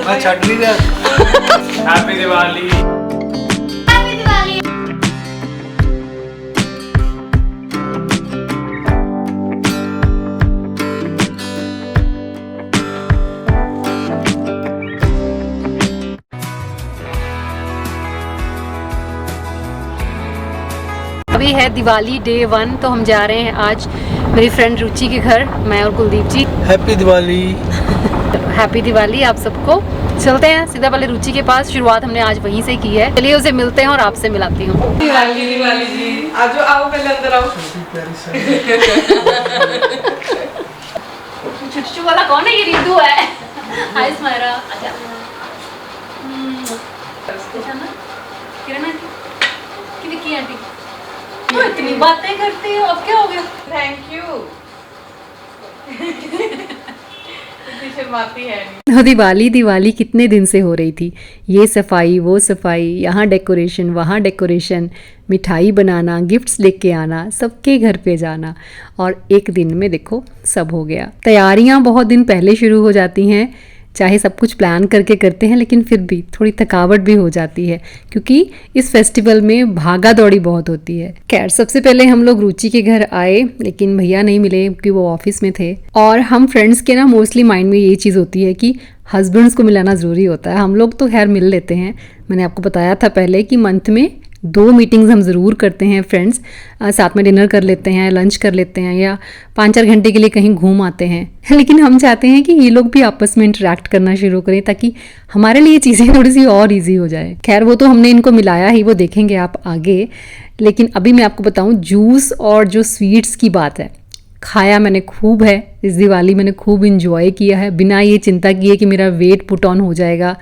मैं छट नहीं रहा। हैप्पी दिवाली। हैप्पी दिवाली। अभी है दिवाली डे 1, तो हम जा रहे हैं आज मेरी फ्रेंड रुचि के घर, मैं और कुलदीप जी। हैप्पी दिवाली। हैप्पी दिवाली आप सबको। चलते हैं सीधा पहले रुचि के पास, शुरुआत हमने आज वहीं से की है। चलिए उसे मिलते हैं और आपसे मिलाती हूँ। दिवाली दिवाली जी, आज आओ पहले अंदर आओ। छुट्टू वाला कौन है? ये रितु है। हाय स्माइरा, आजा। किरण आंटी, की आंटी, तो इतनी बातें करती हो, अब क्या हो गया? Thank you. शर्माती है नहीं। तो दिवाली कितने दिन से हो रही थी, ये सफाई वो सफाई, यहाँ डेकोरेशन वहाँ डेकोरेशन, मिठाई बनाना, गिफ्ट्स लेके आना, सबके घर पे जाना, और एक दिन में देखो सब हो गया। तैयारियाँ बहुत दिन पहले शुरू हो जाती हैं, चाहे सब कुछ प्लान करके करते हैं, लेकिन फिर भी थोड़ी थकावट भी हो जाती है क्योंकि इस फेस्टिवल में भागा दौड़ी बहुत होती है। खैर, सबसे पहले हम लोग रुचि के घर आए, लेकिन भैया नहीं मिले क्योंकि वो ऑफिस में थे। और हम फ्रेंड्स के ना मोस्टली माइंड में ये चीज़ होती है कि हस्बैंड्स को मिलाना ज़रूरी होता है। हम लोग तो खैर मिल लेते हैं, मैंने आपको बताया था पहले कि मंथ में 2 मीटिंग्स हम ज़रूर करते हैं फ्रेंड्स, साथ में डिनर कर लेते हैं, लंच कर लेते हैं, या 5-4 घंटे के लिए कहीं घूम आते हैं। लेकिन हम चाहते हैं कि ये लोग भी आपस में इंटरेक्ट करना शुरू करें ताकि हमारे लिए चीज़ें थोड़ी सी और इजी हो जाए। खैर, वो तो हमने इनको मिलाया ही, वो देखेंगे आप आगे। लेकिन अभी मैं आपको बताऊँ, जूस और जो स्वीट्स की बात है, खाया मैंने खूब है इस दिवाली, मैंने खूब इंजॉय किया है, बिना ये चिंता किए कि मेरा वेट पुट ऑन हो जाएगा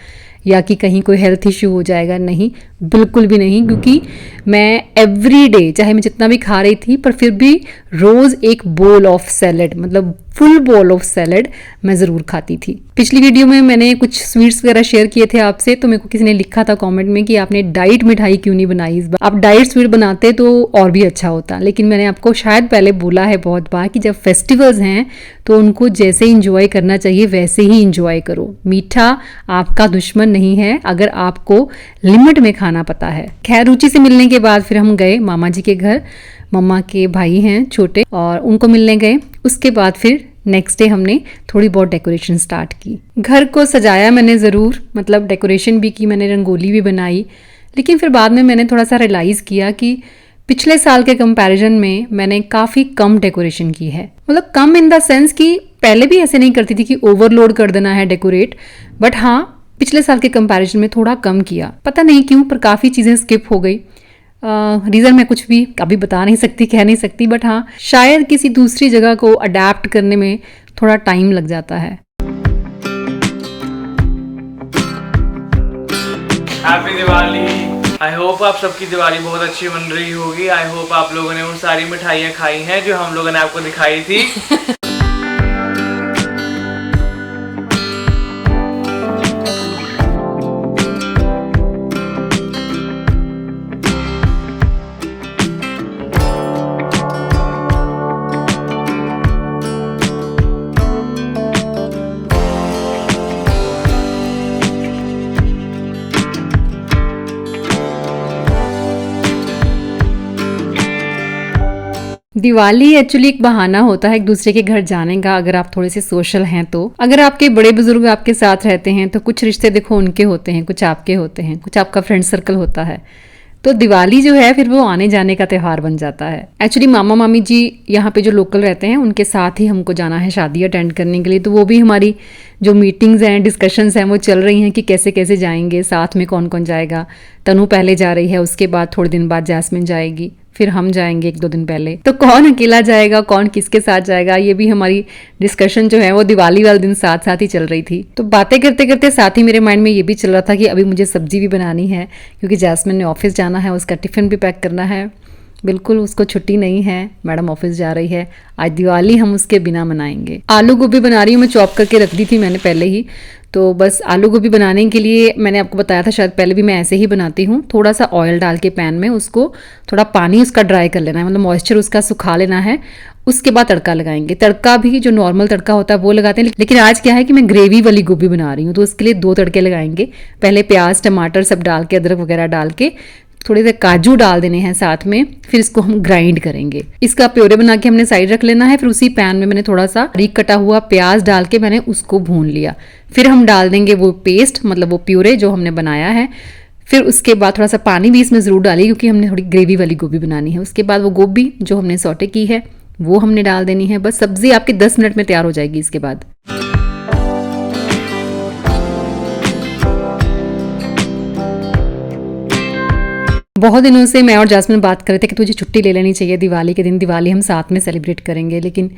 या कि कहीं कोई हेल्थ इशू हो जाएगा। नहीं, बिल्कुल भी नहीं, क्योंकि मैं एवरी डे, चाहे मैं जितना भी खा रही थी, पर फिर भी रोज़ एक बोल ऑफ सैलड, मतलब फुल बोल ऑफ सैलड मैं ज़रूर खाती थी। पिछली वीडियो में मैंने कुछ स्वीट्स वगैरह शेयर किए थे आपसे, तो मेरे को किसी ने लिखा था कमेंट में कि आपने डाइट मिठाई क्यों नहीं बनाई इस बार। आप डाइट स्वीट बनाते तो और भी अच्छा होता, लेकिन मैंने आपको शायद पहले बोला है बहुत बार कि जब फेस्टिवल्स हैं तो उनको जैसे इंजॉय करना चाहिए वैसे ही इंजॉय करो। मीठा आपका दुश्मन नहीं है अगर आपको लिमिट में खाना पता है। खैर, रुचि से मिलने के बाद फिर हम गए मामा जी के घर, मम्मा के भाई हैं छोटे, और उनको मिलने गए। उसके बाद फिर नेक्स्ट डे हमने थोड़ी बहुत डेकोरेशन स्टार्ट की। घर को सजाया मैंने ज़रूर, मतलब डेकोरेशन भी की मैंने, रंगोली भी बनाई। लेकिन फिर बाद में मैंने थोड़ा सा रियलाइज़ किया कि पिछले साल के कंपैरिजन में मैंने काफ़ी कम डेकोरेशन की है। मतलब कम इन द सेंस कि पहले भी ऐसे नहीं करती थी कि ओवरलोड कर देना है डेकोरेट, बट हाँ, पिछले साल के कंपैरिजन में थोड़ा कम किया। पता नहीं क्यों, पर काफ़ी चीज़ें स्किप हो गई। रीज़न मैं कुछ भी अभी बता नहीं सकती, कह नहीं सकती, बट हाँ, शायद किसी दूसरी जगह को अडेप्ट करने में थोड़ा टाइम लग जाता है। हैप्पी दिवाली। आई होप आप सबकी दिवाली बहुत अच्छी बन रही होगी। आई होप आप लोगों ने वो सारी मिठाइयाँ खाई हैं जो हम लोगों ने आपको दिखाई थी। दिवाली एक्चुअली एक बहाना होता है एक दूसरे के घर जाने का, अगर आप थोड़े से सोशल हैं तो। अगर आपके बड़े बुजुर्ग आपके साथ रहते हैं तो कुछ रिश्ते देखो उनके होते हैं, कुछ आपके होते हैं, कुछ आपका फ्रेंड सर्कल होता है। तो दिवाली जो है फिर वो आने जाने का त्यौहार बन जाता है। एक्चुअली मामा मामी जी यहाँ पे जो लोकल रहते हैं उनके साथ ही हमको जाना है शादी अटेंड करने के लिए, तो वो भी हमारी जो मीटिंग्स हैं, डिस्कशंस हैं, वो चल रही हैं कि कैसे कैसे जाएंगे, साथ में कौन कौन जाएगा। तनु पहले जा रही है, उसके बाद थोड़े दिन बाद जैस्मिन जाएगी, फिर हम जाएंगे 1-2 दिन पहले। तो कौन अकेला जाएगा, कौन किसके साथ जाएगा, ये भी हमारी डिस्कशन जो है वो दिवाली वाले दिन साथ साथ ही चल रही थी। तो बातें करते करते साथ ही मेरे माइंड में ये भी चल रहा था कि अभी मुझे सब्जी भी बनानी है क्योंकि जैस्मिन ने ऑफिस जाना है, उसका टिफ़िन भी पैक करना है। बिल्कुल उसको छुट्टी नहीं है, मैडम ऑफिस जा रही है। आज दिवाली हम उसके बिना मनाएंगे। आलू गोभी बना रही हूँ मैं, चॉप करके रख दी थी मैंने पहले ही, तो बस आलू गोभी बनाने के लिए मैंने आपको बताया था, शायद पहले भी मैं ऐसे ही बनाती हूँ। थोड़ा सा ऑयल डाल के पैन में उसको थोड़ा पानी उसका ड्राई कर लेना है, मतलब मॉइस्चर उसका सुखा लेना है। उसके बाद तड़का लगाएंगे। तड़का भी जो नॉर्मल तड़का होता है वो लगाते हैं, लेकिन आज क्या है कि मैं ग्रेवी वाली गोभी बना रही हूँ, तो उसके लिए 2 तड़के लगाएंगे। पहले प्याज टमाटर सब डाल के, अदरक वगैरह डाल के, थोड़े से काजू डाल देने हैं साथ में, फिर इसको हम ग्राइंड करेंगे। इसका प्योरे बना के हमने साइड रख लेना है। फिर उसी पैन में मैंने थोड़ा सा बारीक कटा हुआ प्याज डाल के मैंने उसको भून लिया। फिर हम डाल देंगे वो पेस्ट, मतलब वो प्योरे जो हमने बनाया है। फिर उसके बाद थोड़ा सा पानी भी इसमें ज़रूर डालिए, क्योंकि हमने थोड़ी ग्रेवी वाली गोभी बनानी है। उसके बाद वो गोभी जो हमने सौटे की है वो हमने डाल देनी है। बस सब्जी आपकी 10 मिनट में तैयार हो जाएगी। इसके बाद बहुत दिनों से मैं और जास्मिन बात कर रहे थे कि तुझे छुट्टी ले लेनी चाहिए दिवाली के दिन, दिवाली हम साथ में सेलिब्रेट करेंगे। लेकिन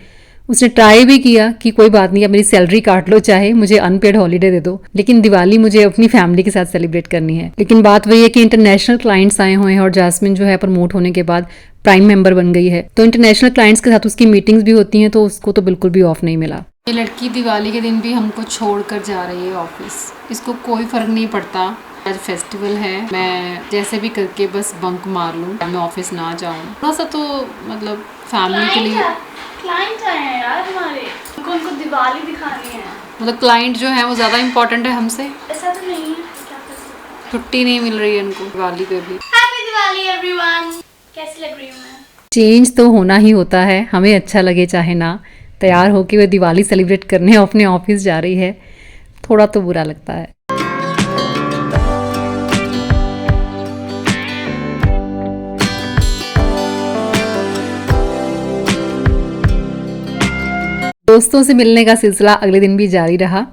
उसने ट्राई भी किया कि कोई बात नहीं, अब मेरी सैलरी काट लो, चाहे मुझे अनपेड हॉलीडे दे दो, लेकिन दिवाली मुझे अपनी फैमिली के साथ सेलिब्रेट करनी है। लेकिन बात वही है कि इंटरनेशनल क्लाइंट्स आए हुए हैं और जास्मिन जो है प्रमोट होने के बाद प्राइम मेंबर बन गई है, तो इंटरनेशनल क्लाइंट्स के साथ उसकी मीटिंग्स भी होती हैं, तो उसको तो बिल्कुल भी ऑफ नहीं मिला। ये लड़की दिवाली के दिन भी हमको छोड़कर जा रही है ऑफिस। इसको कोई फर्क नहीं पड़ता, आज फेस्टिवल है, मैं जैसे भी करके बस बंक मार लूँ, मैं ऑफिस ना जाऊँ। थोड़ा सा तो मतलब फैमिली के लिए क्लाइंट आए हैं यार हमारे, उनको दिवाली दिखानी है। मतलब क्लाइंट जो है वो ज़्यादा इम्पोर्टेंट है हमसे। ऐसा तो नहीं है, क्या कर सकते हैं। छुट्टी नहीं मिल रही है इनको दिवाली पे भी। Happy Diwali everyone. कैसी लग रही हूँ मैं? चेंज तो होना ही होता है, हमें अच्छा लगे चाहे ना। तैयार होके वह दिवाली सेलिब्रेट करने अपने ऑफिस जा रही है, थोड़ा तो बुरा लगता है। दोस्तों से मिलने का सिलसिला अगले दिन भी जारी रहा।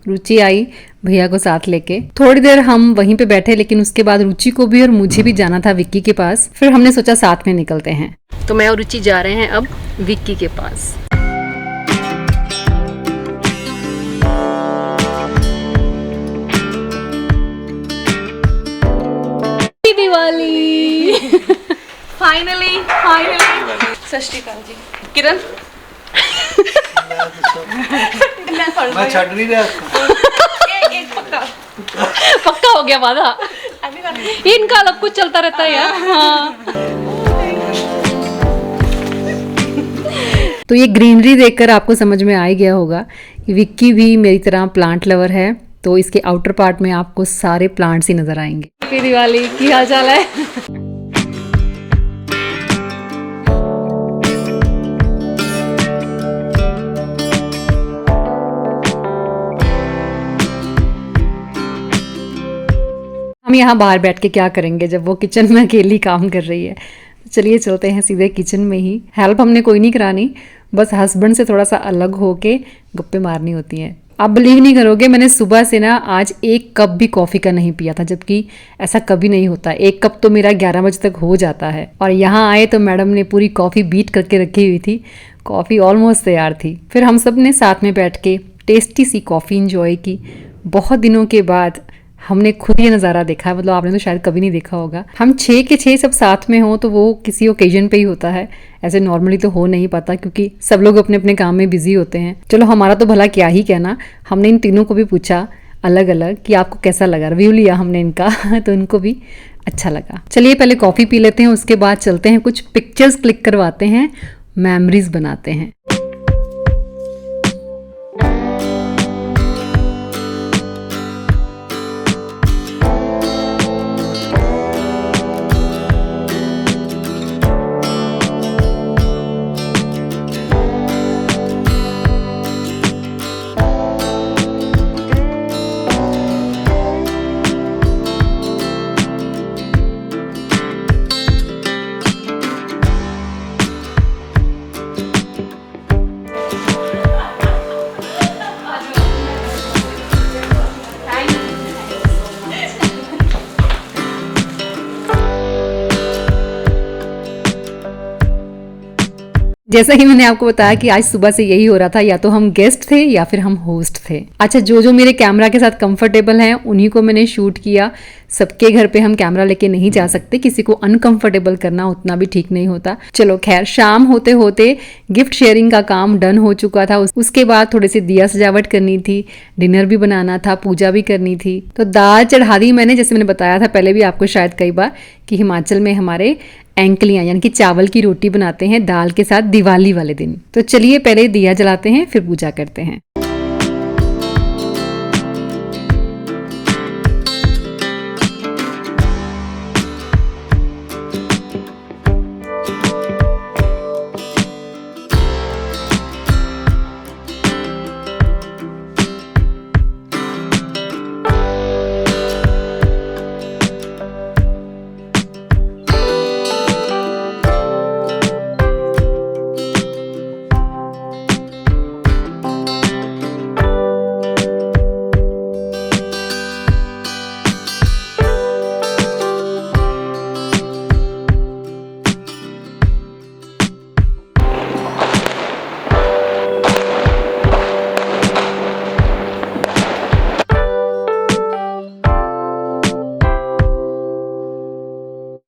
रुचि आई भैया को साथ लेके, थोड़ी देर हम वहीं पे बैठे, लेकिन उसके बाद रुचि को भी और मुझे भी जाना था विक्की के पास। फिर हमने सोचा साथ में निकलते हैं, तो मैं और रुचि जा रहे हैं अब विक्की के पास। दिवाली फाइनली सत श्री अकाल जी। किरण मैं छड़ नहीं रहा। एक पक्का पक्का हो गया वादा। इनका अलग कुछ चलता रहता है यार। हाँ। तो ये ग्रीनरी देखकर आपको समझ में आ ही गया होगा कि विक्की भी मेरी तरह प्लांट लवर है, तो इसके आउटर पार्ट में आपको सारे प्लांट्स ही नजर आएंगे। हैप्पी दिवाली, की हाल चाल है? हम यहाँ बाहर बैठ के क्या करेंगे जब वो किचन में अकेली काम कर रही है। चलिए चलते हैं सीधे किचन में ही। हेल्प हमने कोई नहीं करानी, बस हस्बैंड से थोड़ा सा अलग होके गप्पे मारनी होती हैं। आप बिलीव नहीं करोगे, मैंने सुबह से ना आज 1 कप भी कॉफ़ी का नहीं पिया था, जबकि ऐसा कभी नहीं होता। 1 कप तो मेरा 11 बजे तक हो जाता है। और यहाँ आए तो मैडम ने पूरी कॉफ़ी बीट करके रखी हुई थी, कॉफ़ी ऑलमोस्ट तैयार थी। फिर हम सब ने साथ में बैठ के टेस्टी सी कॉफ़ी इंजॉय की। बहुत दिनों के बाद हमने खुद ये नज़ारा देखा है, मतलब आपने तो शायद कभी नहीं देखा होगा। हम 6 के 6 सब साथ में हों तो वो किसी ओकेजन पे ही होता है, ऐसे नॉर्मली तो हो नहीं पाता, क्योंकि सब लोग अपने अपने काम में बिजी होते हैं। चलो हमारा तो भला क्या ही कहना, हमने इन तीनों को भी पूछा अलग अलग कि आपको कैसा लगा, रिव्यू लिया हमने इनका तो इनको भी अच्छा लगा। चलिए पहले कॉफ़ी पी लेते हैं, उसके बाद चलते हैं कुछ पिक्चर्स क्लिक करवाते हैं, मेमोरीज बनाते हैं। जैसा कि मैंने आपको बताया कि आज सुबह से यही हो रहा था, या तो हम गेस्ट थे या फिर हम होस्ट थे। अच्छा, जो जो मेरे कैमरा के साथ कंफर्टेबल हैं उन्हीं को मैंने शूट किया। सबके घर पे हम कैमरा लेके नहीं जा सकते, किसी को अनकंफर्टेबल करना उतना भी ठीक नहीं होता। चलो खैर, शाम होते होते गिफ्ट शेयरिंग का काम डन हो चुका था। उसके बाद थोड़ी सी दिया सजावट करनी थी, डिनर भी बनाना था, पूजा भी करनी थी। तो दाल चढ़ा दी मैंने, जैसे मैंने बताया था पहले भी आपको शायद कई बार कि हिमाचल में हमारे एंकलियाँ यानी कि चावल की रोटी बनाते हैं दाल के साथ दिवाली वाले दिन। तो चलिए पहले दिया जलाते हैं, फिर पूजा करते हैं।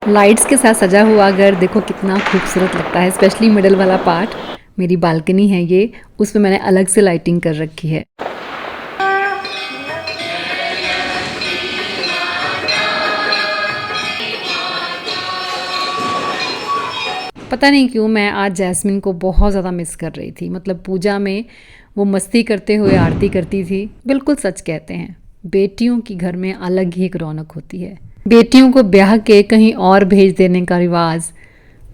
लाइट्स के साथ सजा हुआ घर देखो कितना खूबसूरत लगता है, स्पेशली मिडल वाला पार्ट। मेरी बालकनी है ये, उसमें मैंने अलग से लाइटिंग कर रखी है। पता नहीं क्यों मैं आज जैस्मिन को बहुत ज़्यादा मिस कर रही थी। मतलब पूजा में वो मस्ती करते हुए आरती करती थी। बिल्कुल सच कहते हैं, बेटियों की घर में अलग ही एक रौनक होती है। बेटियों को ब्याह के कहीं और भेज देने का रिवाज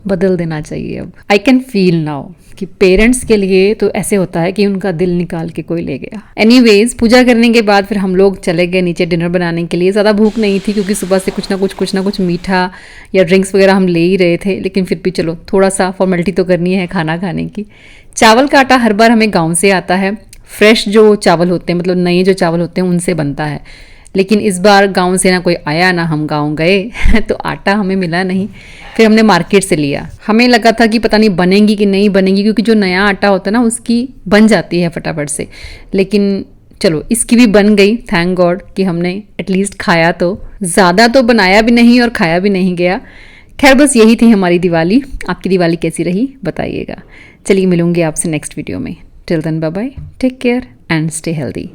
बदल देना चाहिए अब। आई कैन फील नाउ कि पेरेंट्स के लिए तो ऐसे होता है कि उनका दिल निकाल के कोई ले गया। एनीवेज, पूजा करने के बाद फिर हम लोग चले गए नीचे डिनर बनाने के लिए। ज़्यादा भूख नहीं थी क्योंकि सुबह से कुछ ना कुछ मीठा या ड्रिंक्स वगैरह हम ले ही रहे थे, लेकिन फिर भी चलो थोड़ा सा फॉर्मेलिटी तो करनी है खाना खाने की। चावल का आटा हर बार हमें गाँव से आता है, फ्रेश जो चावल होते हैं, मतलब नए जो चावल होते हैं उनसे बनता है। लेकिन इस बार गांव से ना कोई आया ना हम गांव गए तो आटा हमें मिला नहीं। फिर हमने मार्केट से लिया। हमें लगा था कि पता नहीं बनेगी कि नहीं बनेगी, क्योंकि जो नया आटा होता है ना उसकी बन जाती है फटाफट से। लेकिन चलो इसकी भी बन गई, थैंक गॉड कि हमने एटलीस्ट खाया। तो ज़्यादा तो बनाया भी नहीं और खाया भी नहीं गया। खैर बस यही थी हमारी दिवाली। आपकी दिवाली कैसी रही बताइएगा। चलिए मिलूंगी आपसे नेक्स्ट वीडियो में। Till then bye bye, take care and stay healthy.